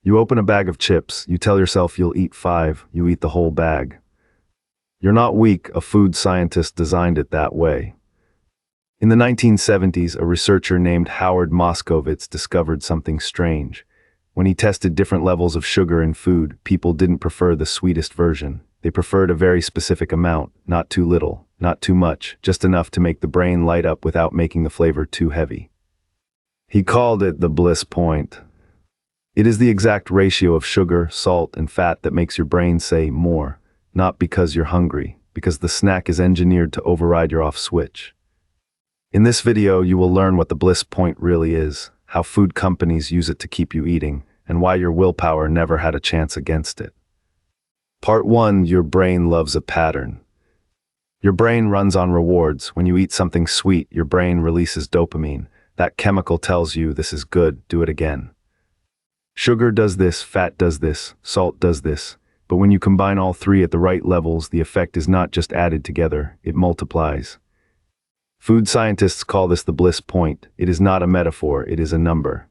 You open a bag of chips, you tell yourself you'll eat 5, you eat the whole bag. You're not weak, a food scientist designed it that way. In the 1970s, a researcher named Howard Moskowitz discovered something strange. When he tested different levels of sugar in food, people didn't prefer the sweetest version. They preferred a very specific amount, not too little, not too much, just enough to make the brain light up without making the flavor too heavy. He called it the bliss point. It is the exact ratio of sugar, salt, and fat that makes your brain say more, not because you're hungry, because the snack is engineered to override your off switch. In this video, you will learn what the bliss point really is, how food companies use it to keep you eating, and why your willpower never had a chance against it. Part 1. Your brain loves a pattern. Your brain runs on rewards. When you eat something sweet, your brain releases dopamine. That chemical tells you this is good, do it again. Sugar does this, fat does this, salt does this. But when you combine all three at the right levels, the effect is not just added together, it multiplies. Food scientists call this the bliss point. It is not a metaphor, it is a number.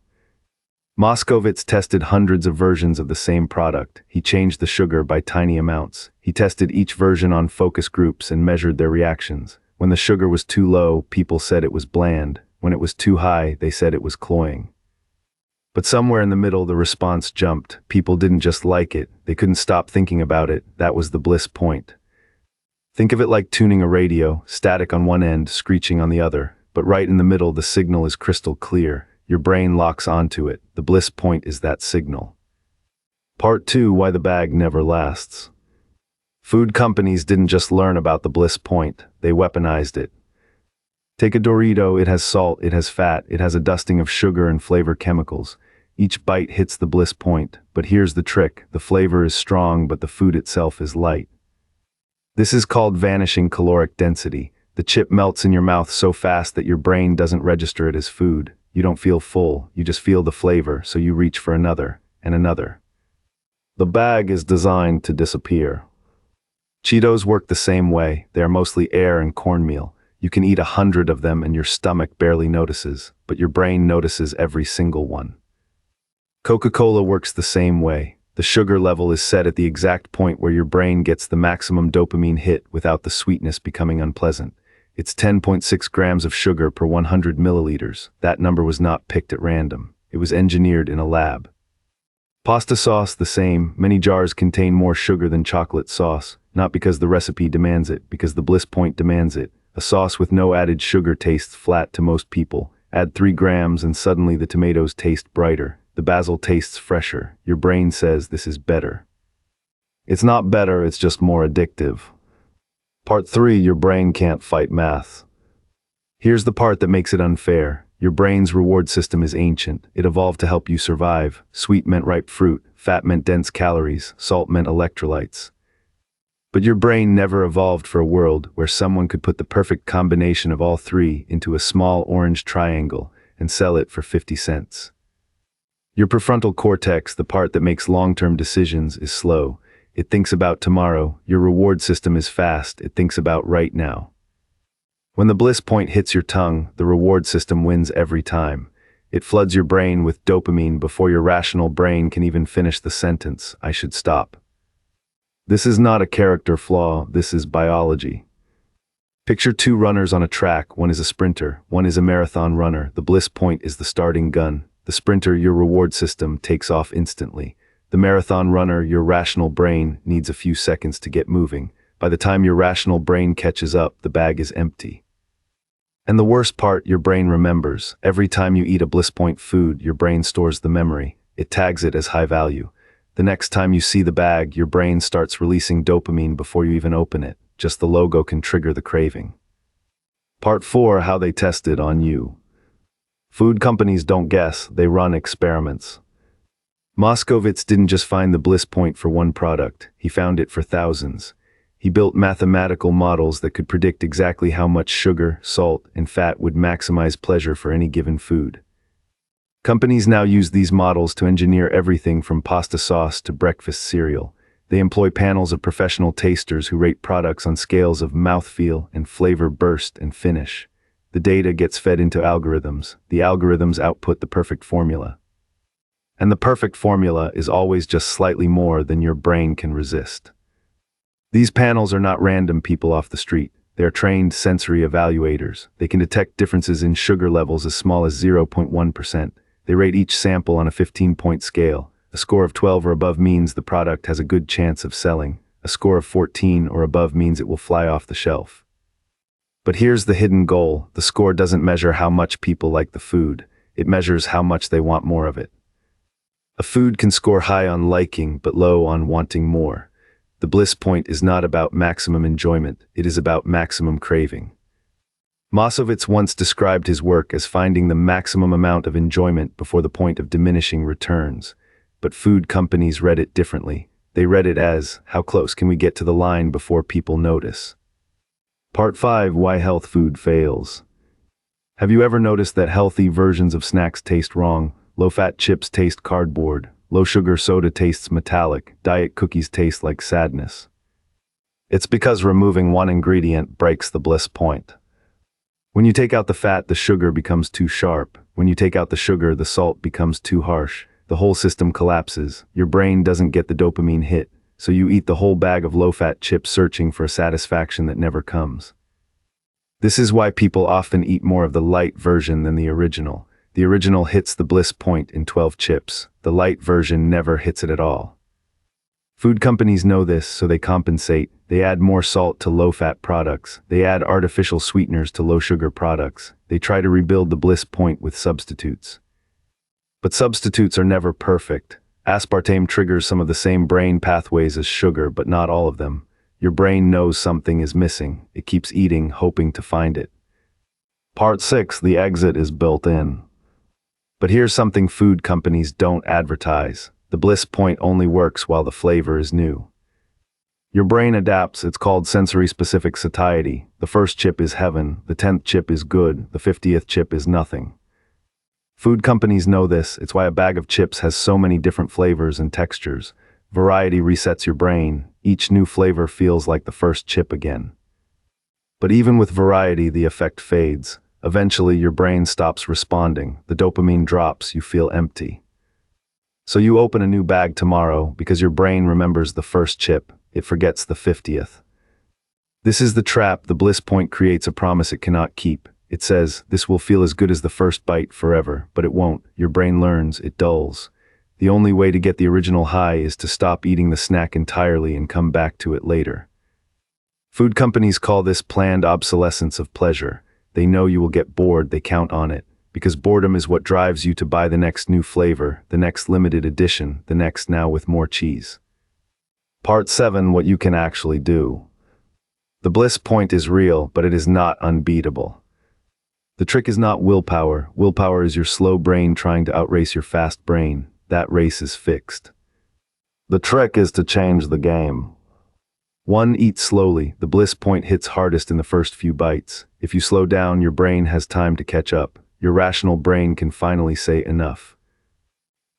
Moskowitz tested hundreds of versions of the same product. He changed the sugar by tiny amounts. He tested each version on focus groups and measured their reactions. When the sugar was too low, people said it was bland. When it was too high, they said it was cloying. But somewhere in the middle, the response jumped. People didn't just like it, they couldn't stop thinking about it. That was the bliss point. Think of it like tuning a radio, static on one end, screeching on the other. But right in the middle, the signal is crystal clear. Your brain locks onto it. The bliss point is that signal. Part 2. Why the bag never lasts. Food companies didn't just learn about the bliss point, they weaponized it. Take a Dorito, it has salt, it has fat, it has a dusting of sugar and flavor chemicals. Each bite hits the bliss point, but here's the trick. The flavor is strong, but the food itself is light. This is called vanishing caloric density. The chip melts in your mouth so fast that your brain doesn't register it as food. You don't feel full, you just feel the flavor, so you reach for another, and another. The bag is designed to disappear. Cheetos work the same way. They are mostly air and cornmeal. You can eat 100 of them and your stomach barely notices, but your brain notices every single one. Coca-Cola works the same way. The sugar level is set at the exact point where your brain gets the maximum dopamine hit without the sweetness becoming unpleasant. It's 10.6 grams of sugar per 100 milliliters. That number was not picked at random. It was engineered in a lab. Pasta sauce, the same. Many jars contain more sugar than chocolate sauce, not because the recipe demands it, because the bliss point demands it. A sauce with no added sugar tastes flat to most people. Add 3 grams and suddenly the tomatoes taste brighter. The basil tastes fresher. Your brain says this is better. It's not better, it's just more addictive. Part 3. Your brain can't fight math. Here's the part that makes it unfair. Your brain's reward system is ancient. It evolved to help you survive. Sweet meant ripe fruit, fat meant dense calories, salt meant electrolytes. But your brain never evolved for a world where someone could put the perfect combination of all three into a small orange triangle and sell it for 50 cents. Your prefrontal cortex, the part that makes long-term decisions, is slow. It thinks about tomorrow. Your reward system is fast. It thinks about right now. When the bliss point hits your tongue, the reward system wins every time. It floods your brain with dopamine before your rational brain can even finish the sentence, "I should stop." This is not a character flaw, this is biology. Picture 2 runners on a track. One is a sprinter, one is a marathon runner. The bliss point is the starting gun. The sprinter, your reward system, takes off instantly. The marathon runner, your rational brain, needs a few seconds to get moving. By the time your rational brain catches up, the bag is empty. And the worst part, your brain remembers. Every time you eat a bliss point food, your brain stores the memory. It tags it as high value. The next time you see the bag, your brain starts releasing dopamine before you even open it. Just the logo can trigger the craving. Part 4. How they test it on you. Food companies don't guess, they run experiments. Moskowitz didn't just find the bliss point for one product, he found it for thousands. He built mathematical models that could predict exactly how much sugar, salt, and fat would maximize pleasure for any given food. Companies now use these models to engineer everything from pasta sauce to breakfast cereal. They employ panels of professional tasters who rate products on scales of mouthfeel and flavor burst and finish. The data gets fed into algorithms. The algorithms output the perfect formula. And the perfect formula is always just slightly more than your brain can resist. These panels are not random people off the street. They are trained sensory evaluators. They can detect differences in sugar levels as small as 0.1%. They rate each sample on a 15-point scale. A score of 12 or above means the product has a good chance of selling. A score of 14 or above means it will fly off the shelf. But here's the hidden goal. The score doesn't measure how much people like the food. It measures how much they want more of it. A food can score high on liking but low on wanting more. The bliss point is not about maximum enjoyment. It is about maximum craving. Moskowitz once described his work as finding the maximum amount of enjoyment before the point of diminishing returns. But food companies read it differently. They read it as, how close can we get to the line before people notice? Part 5. Why health food fails. Have you ever noticed that healthy versions of snacks taste wrong? Low-fat chips taste cardboard. Low-sugar soda tastes metallic. Diet cookies taste like sadness. It's because removing one ingredient breaks the bliss point. When you take out the fat, the sugar becomes too sharp. When you take out the sugar, the salt becomes too harsh. The whole system collapses. Your brain doesn't get the dopamine hit, so you eat the whole bag of low-fat chips searching for a satisfaction that never comes. This is why people often eat more of the light version than the original. The original hits the bliss point in 12 chips. The light version never hits it at all. Food companies know this, so they compensate. They add more salt to low-fat products. They add artificial sweeteners to low-sugar products. They try to rebuild the bliss point with substitutes. But substitutes are never perfect. Aspartame triggers some of the same brain pathways as sugar, but not all of them. Your brain knows something is missing. It keeps eating, hoping to find it. Part 6. The exit is built in. But here's something food companies don't advertise. The bliss point only works while the flavor is new. Your brain adapts. It's called sensory-specific satiety. The first chip is heaven. The 10th chip is good. The 50th chip is nothing. Food companies know this. It's why a bag of chips has so many different flavors and textures. Variety resets your brain. Each new flavor feels like the first chip again. But even with variety, the effect fades. Eventually, your brain stops responding. The dopamine drops. You feel empty. So you open a new bag tomorrow because your brain remembers the first chip. It forgets the 50th. This is the trap. The bliss point creates a promise it cannot keep. It says, this will feel as good as the first bite forever, but it won't. Your brain learns, it dulls. The only way to get the original high is to stop eating the snack entirely and come back to it later. Food companies call this planned obsolescence of pleasure. They know you will get bored, they count on it, because boredom is what drives you to buy the next new flavor, the next limited edition, the next now with more cheese. Part 7. What you can actually do. The bliss point is real, but it is not unbeatable. The trick is not willpower. Willpower is your slow brain trying to outrace your fast brain. That race is fixed. The trick is to change the game. 1. Eat slowly. The bliss point hits hardest in the first few bites. If you slow down, your brain has time to catch up. Your rational brain can finally say enough.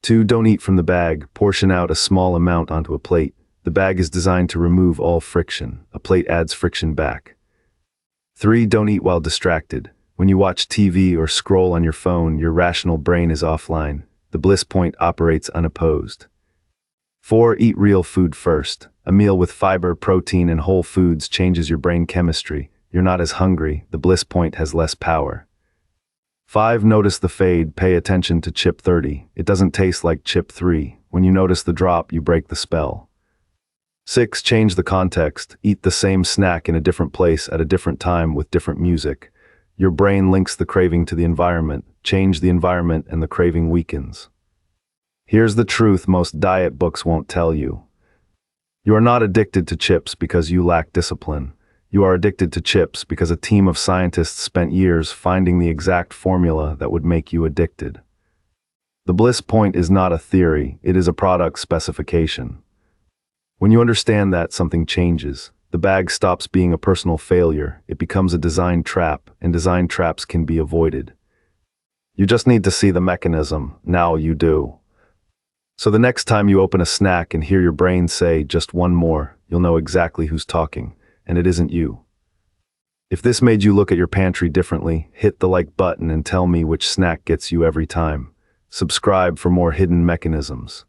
2. Don't eat from the bag. Portion out a small amount onto a plate. The bag is designed to remove all friction. A plate adds friction back. 3. Don't eat while distracted. When you watch TV or scroll on your phone, your rational brain is offline. The bliss point operates unopposed. 4. Eat real food first. A meal with fiber, protein, and whole foods changes your brain chemistry. You're not as hungry. The bliss point has less power. 5. Notice the fade. Pay attention to chip 30. It doesn't taste like chip 3. When you notice the drop, you break the spell. 6. Change the context. Eat the same snack in a different place at a different time with different music. Your brain links the craving to the environment. Change the environment and the craving weakens. Here's the truth most diet books won't tell you. You are not addicted to chips because you lack discipline. You are addicted to chips because a team of scientists spent years finding the exact formula that would make you addicted. The bliss point is not a theory, it is a product specification. When you understand that, something changes. The bag stops being a personal failure. It becomes a design trap, and design traps can be avoided. You just need to see the mechanism. Now you do. So the next time you open a snack and hear your brain say, just one more, you'll know exactly who's talking, and it isn't you. If this made you look at your pantry differently, hit the like button and tell me which snack gets you every time. Subscribe for more hidden mechanisms.